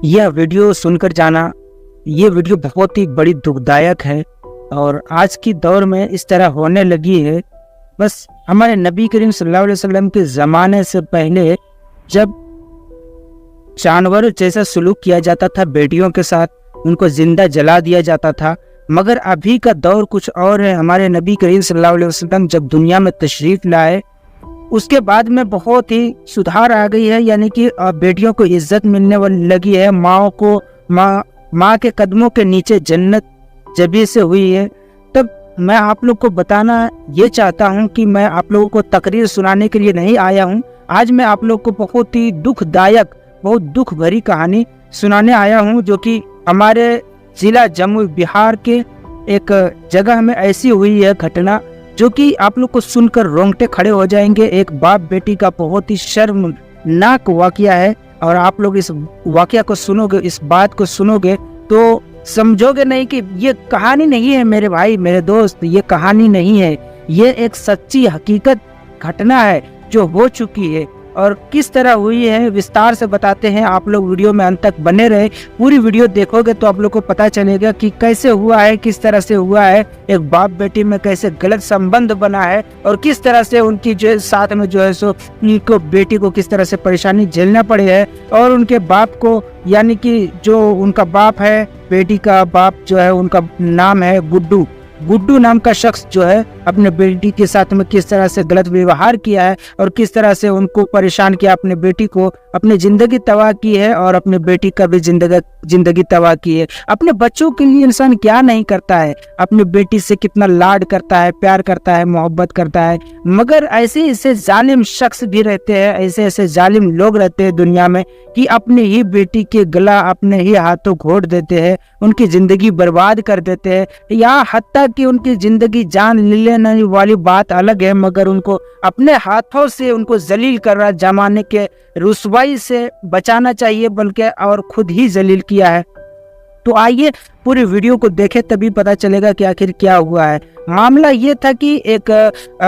यह वीडियो सुनकर जाना, ये वीडियो बहुत ही बड़ी दुखदायक है और आज की दौर में इस तरह होने लगी है। बस हमारे नबी करीम सल्लल्लाहु अलैहि वसल्लम के ज़माने से पहले जब जानवर जैसा सलूक किया जाता था बेटियों के साथ, उनको जिंदा जला दिया जाता था, मगर अभी का दौर कुछ और है। हमारे नबी करीम सल्लल्लाहु अलैहि वसल्लम जब दुनिया में तशरीफ़ लाए उसके बाद में बहुत ही सुधार आ गई है, यानी कि बेटियों को इज्जत मिलने वाली लगी है। माँ को माँ के कदमों के नीचे जन्नत जभी से हुई है। तब मैं आप लोग को बताना ये चाहता हूँ कि मैं आप लोगों को तकरीर सुनाने के लिए नहीं आया हूँ। आज मैं आप लोग को बहुत ही दुखदायक, बहुत दुख भरी कहानी सुनाने आया हूँ, जो कि हमारे ज़िला जम्मू बिहार के एक जगह में ऐसी हुई है घटना, जो कि आप लोग को सुनकर रोंगटे खड़े हो जाएंगे। एक बाप बेटी का बहुत ही शर्मनाक वाकया है और आप लोग इस वाकया को सुनोगे, इस बात को सुनोगे तो समझोगे नहीं कि ये कहानी नहीं है मेरे भाई, मेरे दोस्त, ये कहानी नहीं है, ये एक सच्ची हकीकत घटना है जो हो चुकी है। और किस तरह हुई है विस्तार से बताते हैं। आप लोग वीडियो में अंत तक बने रहे, पूरी वीडियो देखोगे तो आप लोग को पता चलेगा कि कैसे हुआ है, किस तरह से हुआ है, एक बाप बेटी में कैसे गलत संबंध बना है और किस तरह से उनकी जो साथ में जो है सो उनको बेटी को किस तरह से परेशानी झेलना पड़ी है। और उनके बाप को, यानी कि जो उनका बाप है, बेटी का बाप जो है, उनका नाम है गुड्डू। गुड्डू नाम का शख्स जो है अपने बेटी के साथ में किस तरह से गलत व्यवहार किया है और किस तरह से उनको परेशान किया, अपने बेटी को, अपनी जिंदगी तबाह की है और अपने बेटी का भी जिंदगी तबाह की है। अपने बच्चों के लिए इंसान क्या नहीं करता है, अपनी बेटी से कितना लाड करता है, प्यार करता है, मोहब्बत करता है, मगर ऐसे ऐसे जालिम शख्स भी रहते हैं, ऐसे ऐसे जालिम लोग रहते हैं दुनिया में कि अपनी ही बेटी के गला अपने ही हाथों घोट देते हैं, उनकी जिंदगी बर्बाद कर देते हैं। यहाँ हत्ता कि उनकी जिंदगी जान लेने वाली बात अलग है, मगर उनको अपने हाथों से उनको जलील कर रहा, जमाने के रुसवाई से बचाना चाहिए बल्कि और खुद ही जलील किया है। तो आइए पूरी वीडियो को देखें, तभी पता चलेगा कि आखिर क्या हुआ है। मामला ये था कि एक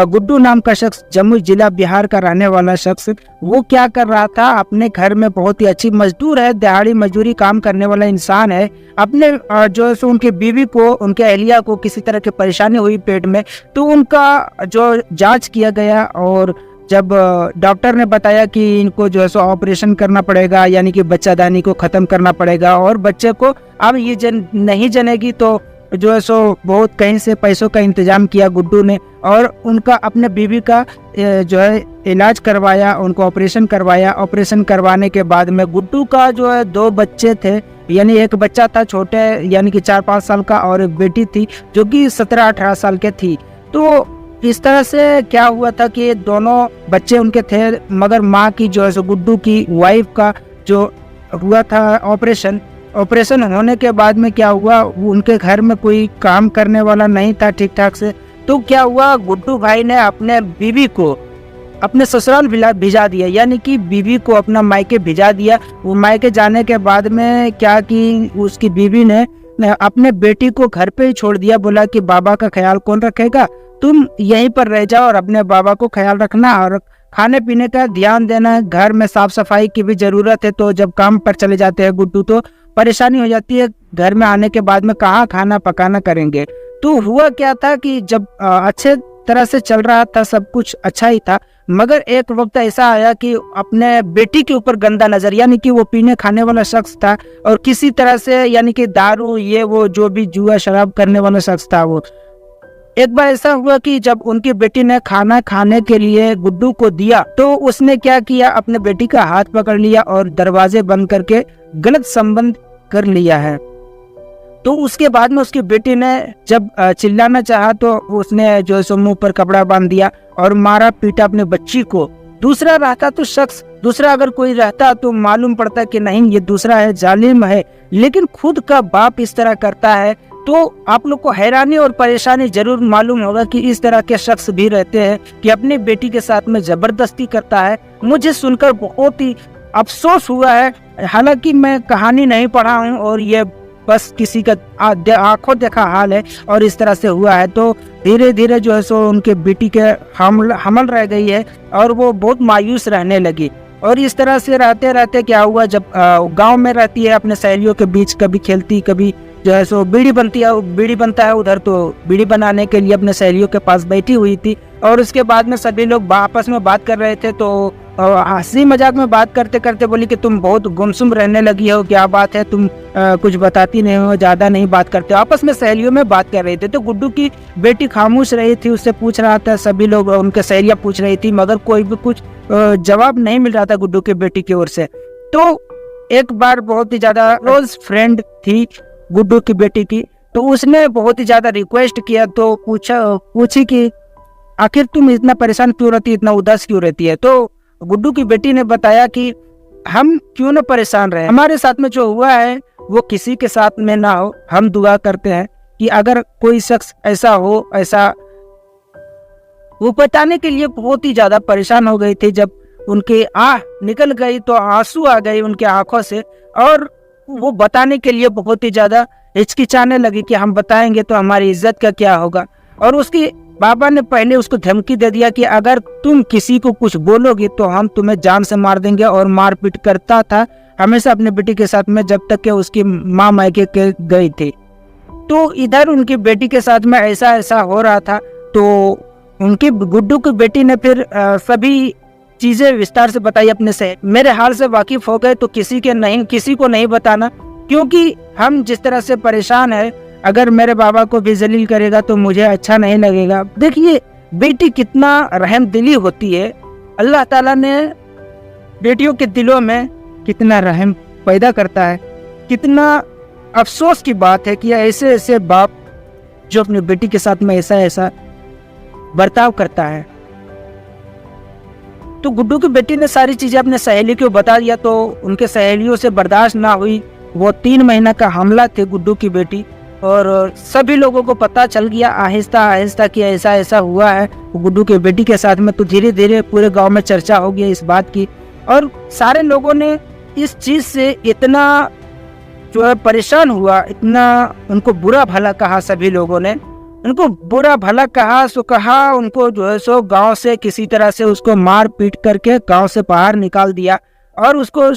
गुड्डू नाम का शख्स, जम्मू जिला बिहार का रहने वाला शख्स, वो क्या कर रहा था, अपने घर में बहुत ही अच्छी मजदूर है, दिहाड़ी मजदूरी काम करने वाला इंसान है। अपने जो है उनकी बीवी को, उनके अहलिया को किसी तरह की परेशानी हुई पेट में, तो उनका जो जांच किया गया और जब डॉक्टर ने बताया कि इनको जो है सो ऑपरेशन करना पड़ेगा, यानी कि बच्चादानी को ख़त्म करना पड़ेगा और बच्चे को अब ये नहीं जनेगी, तो जो है सो बहुत कहीं से पैसों का इंतजाम किया गुड्डू ने और उनका अपने बीवी का जो है इलाज करवाया, उनको ऑपरेशन करवाया। ऑपरेशन करवाने के बाद में गुड्डू का जो है 2 बच्चे थे, यानी एक बच्चा था छोटे, यानी कि 4-5 साल का, और एक बेटी थी जो कि 17-18 साल के थी। तो इस तरह से क्या हुआ था कि दोनों बच्चे उनके थे, मगर माँ की जो है सो गुड्डू की वाइफ का जो हुआ था ऑपरेशन होने के बाद में क्या हुआ, उनके घर में कोई काम करने वाला नहीं था ठीक ठाक से। तो क्या हुआ, गुड्डू भाई ने अपने बीवी को अपने ससुराल भिजा दिया, यानी कि बीवी को अपना मायके भिजा दिया। वो मायके जाने के बाद में क्या कि उसकी बीवी ने अपने बेटी को घर पे ही छोड़ दिया, बोला कि बाबा का ख्याल कौन रखेगा, तुम यहीं पर रह जाओ और अपने बाबा को ख्याल रखना और खाने पीने का ध्यान देना, घर में साफ सफाई की भी जरूरत है। तो जब काम पर चले जाते हैं गुड्डू तो परेशानी हो जाती है, घर में आने के बाद में कहाँ खाना पकाना करेंगे। तो हुआ क्या था कि जब अच्छे तरह से चल रहा था, सब कुछ अच्छा ही था, मगर एक वक्त ऐसा आया कि अपने बेटी के ऊपर गंदा नजर, यानी कि वो पीने खाने वाला शख्स था और किसी तरह से, यानी कि दारू, ये वो जो भी जुआ शराब करने वाला शख्स था, वो एक बार ऐसा हुआ कि जब उनकी बेटी ने खाना खाने के लिए गुड्डू को दिया तो उसने क्या किया, अपने बेटी का हाथ पकड़ लिया और दरवाजे बंद करके गलत संबंध कर लिया है। तो उसके बाद में उसकी बेटी ने जब चिल्लाना चाहा तो उसने जो है मुंह पर कपड़ा बांध दिया और मारा पीटा अपने बच्ची को। दूसरा रहता तो शख्स, दूसरा अगर कोई रहता तो मालूम पड़ता कि नहीं ये दूसरा है, जालिम है, लेकिन खुद का बाप इस तरह करता है तो आप लोग को हैरानी और परेशानी जरूर मालूम होगा कि इस तरह के शख्स भी रहते हैं कि अपनी बेटी के साथ में जबरदस्ती करता है। मुझे सुनकर बहुत ही अफसोस हुआ है, हालांकि मैं कहानी नहीं पढ़ा हूँ और ये बस किसी का आंखों देखा हाल है और इस तरह से हुआ है। तो धीरे धीरे जो है सो उनके बेटी के हमल रह गई है और वो बहुत मायूस रहने लगी। और इस तरह से रहते रहते क्या हुआ, जब गांव में रहती है अपने सहेलियों के बीच, कभी खेलती, कभी जो है सो बीड़ी बनती है, बीड़ी बनता है उधर, तो बीड़ी बनाने के लिए अपने सहेलियों के पास बैठी हुई थी। और उसके बाद में सभी लोग आपस में बात कर रहे थे, तो हंसी मजाक में बात करते करते बोली कि तुम बहुत गुमसुम रहने लगी हो, क्या बात है, तुम कुछ बताती नहीं हो, ज़्यादा नहीं बात करते हो। आपस में सहेलियों में बात कर रहे थे, तो गुड्डू की बेटी खामोश रही थी, उससे पूछ रहा था, सभी लोग उनके सहेलियाँ पूछ रही थी, मगर कोई भी कुछ जवाब नहीं मिल रहा था गुड्डू की बेटी की ओर से। तो एक बार बहुत ही ज़्यादा क्लोज फ्रेंड थी गुड्डू की बेटी की, तो उसने बहुत ही ज़्यादा रिक्वेस्ट किया, तो पूछी कि आखिर तुम इतना परेशान क्यों रहती है, इतना उदास क्यों रहती है। तो गुड्डू की बेटी ने बताया कि हम क्यों न परेशान रहे, हमारे साथ में जो हुआ है वो किसी के साथ में ना हो। हम दुआ करते हैं कि अगर कोई शख्स ऐसा हो, ऐसा वो बताने के लिए बहुत ही ज्यादा परेशान हो गई थी। जब उनकी आह निकल गई तो आंसू आ गए उनके आंखों से, और वो बताने के लिए बहुत ही ज्यादा हिचकिचाने लगी कि हम बताएंगे तो हमारी इज्जत का क्या होगा। और उसकी बाबा ने पहले उसको धमकी दे दिया कि अगर तुम किसी को कुछ बोलोगे तो हम तुम्हें जान से मार देंगे, और मारपीट करता था हमेशा अपने बेटी के साथ में जब तक कि उसकी माँ मायके के गई थी। तो इधर उनकी बेटी के साथ में ऐसा ऐसा हो रहा था। तो उनकी गुड्डू की बेटी ने फिर सभी चीजें विस्तार से बताई अपने से। मेरे हाल से वाकिफ हो गए तो किसी को नहीं बताना, क्योंकि हम जिस तरह से परेशान है, अगर मेरे बाबा को भी जलील करेगा तो मुझे अच्छा नहीं लगेगा। देखिए बेटी कितना रहम दिली होती है, अल्लाह ताला ने बेटियों के दिलों में कितना रहम पैदा करता है। कितना अफसोस की बात है कि ऐसे ऐसे बाप जो अपनी बेटी के साथ में ऐसा ऐसा बर्ताव करता है। तो गुड्डू की बेटी ने सारी चीजें अपने सहेली को बता दिया, तो उनके सहेलियों से बर्दाश्त ना हुई। वो 3 महीना का हमला थे गुड्डू की बेटी, और सभी लोगों को पता चल गया आहिस्ता आहिस्ता कि ऐसा ऐसा हुआ है गुड्डू की बेटी के साथ में। तो धीरे धीरे पूरे गांव में चर्चा हो गई इस बात की, और सारे लोगों ने इस चीज से इतना जो है परेशान हुआ, इतना उनको बुरा भला कहा। सभी लोगों ने उनको बुरा भला कहा, उनको जो है सो गांव से किसी तरह से उसको मार पीट करके गांव से बाहर निकाल दिया, और उसको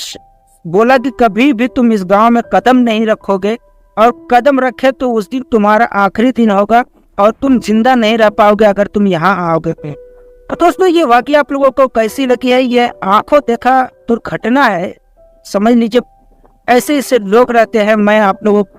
बोला कि कभी भी तुम इस गांव में कदम नहीं रखोगे, और कदम रखे तो उस दिन तुम्हारा आखिरी दिन होगा, और तुम जिंदा नहीं रह पाओगे अगर तुम यहाँ आओगे। तो दोस्तों ये वाकया आप लोगों को कैसी लगी है? ये आंखों देखा तो घटना है, समझ लीजिए। ऐसे ऐसे लोग रहते हैं। मैं आप लोगों को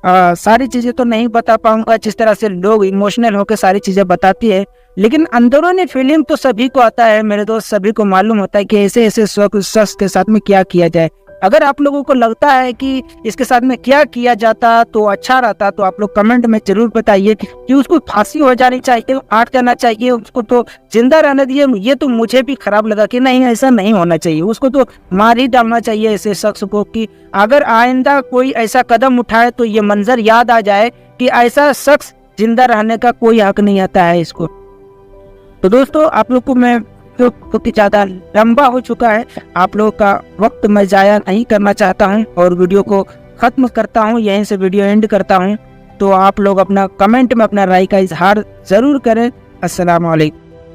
सारी चीजें तो नहीं बता पाऊंगा, जिस तरह से लोग इमोशनल होकर सारी चीजें बताती है, लेकिन अंदरूनी फीलिंग तो सभी को आता है मेरे दोस्त। सभी को मालूम होता है कि ऐसे ऐसे शख्स के साथ में क्या किया जाए। अगर आप लोगों को लगता है कि इसके साथ में क्या किया जाता तो अच्छा रहता, तो आप लोग कमेंट में जरूर बताइए कि उसको फांसी हो जानी चाहिए, आट जाना चाहिए, उसको तो जिंदा रहने दिए। ये तो मुझे भी खराब लगा कि नहीं, ऐसा नहीं होना चाहिए, उसको तो मार ही डालना चाहिए ऐसे शख्स को, कि अगर आइंदा कोई ऐसा कदम उठाए तो ये मंजर याद आ जाए कि ऐसा शख्स जिंदा रहने का कोई हक नहीं आता है इसको। तो दोस्तों आप लोग को मैं बहुत ही ज़्यादा लंबा हो चुका है, आप लोगों का वक्त मैं ज़ाया नहीं करना चाहता हूं, और वीडियो को ख़त्म करता हूं, यहीं से वीडियो एंड करता हूं। तो आप लोग अपना कमेंट में अपना राय का इजहार ज़रूर करें। अस्सलाम वालेकुम।